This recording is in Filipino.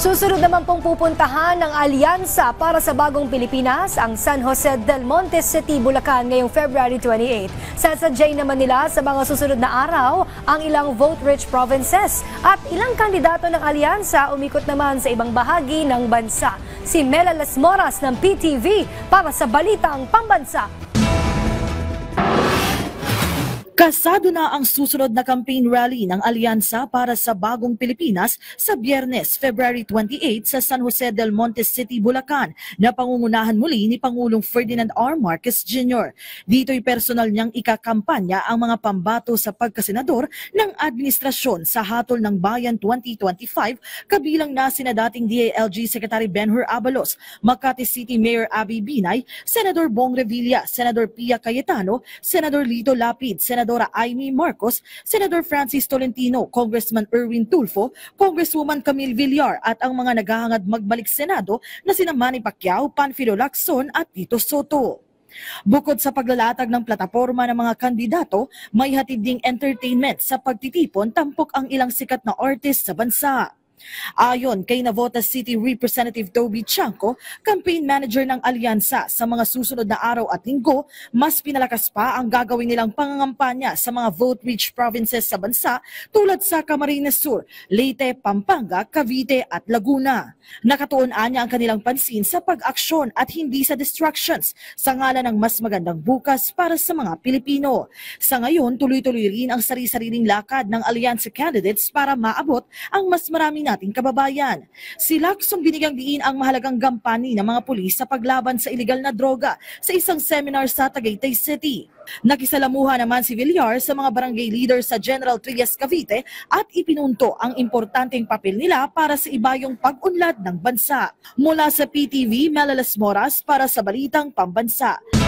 Susunod naman pong pupuntahan ng Alyansa para sa Bagong Pilipinas ang San Jose del Monte City, Bulacan ngayong February 28. Sasadyay naman nila sa mga susunod na araw ang ilang vote-rich provinces at ilang kandidato ng Alyansa umikot naman sa ibang bahagi ng bansa. Si Mela Las Moras ng PTV para sa Balitang Pambansa. Kasado na ang susunod na campaign rally ng Alyansa para sa Bagong Pilipinas sa Biyernes, February 28 sa San Jose del Monte City, Bulacan na pangungunahan muli ni Pangulong Ferdinand R. Marcos Jr. Dito'y personal niyang ikakampanya ang mga pambato sa pagkasenador ng administrasyon sa Hatol ng Bayan 2025 kabilang na sina dating DILG Secretary Benhur Abalos, Makati City Mayor Abby Binay, Senador Bong Revilla, Senador Pia Cayetano, Senador Lito Lapid, Senadora Amy Marcos, Senador Francis Tolentino, Congressman Erwin Tulfo, Congresswoman Camille Villar at ang mga naghahangad magbalik Senado na sina Manny Pacquiao, Panfilo Lacson at Tito Soto. Bukod sa paglalatag ng plataporma ng mga kandidato, may hatid ding entertainment sa pagtitipon tampok ang ilang sikat na artist sa bansa. Ayon kay Navotas City Representative Toby Chanco, campaign manager ng Alyansa, sa mga susunod na araw at linggo, mas pinalakas pa ang gagawin nilang pangangampanya sa mga vote-rich provinces sa bansa tulad sa Camarines Sur, Leyte, Pampanga, Cavite at Laguna. Nakatuon anya ang kanilang pansin sa pag-aksyon at hindi sa distractions sa ngalan ng mas magandang bukas para sa mga Pilipino. Sa ngayon, tuloy-tuloy rin ang sari-sariling lakad ng Alyansa candidates para maabot ang mas maraming ating kababayan. Si Lacson binigyang diin ang mahalagang gampani ng mga pulis sa paglaban sa ilegal na droga sa isang seminar sa Tagaytay City. Nakisalamuha naman si Villar sa mga barangay leaders sa General Trias, Cavite at ipinunto ang importanteng papel nila para sa ibayong pag-unlad ng bansa. Mula sa PTV, Mela Las Moras para sa Balitang Pambansa.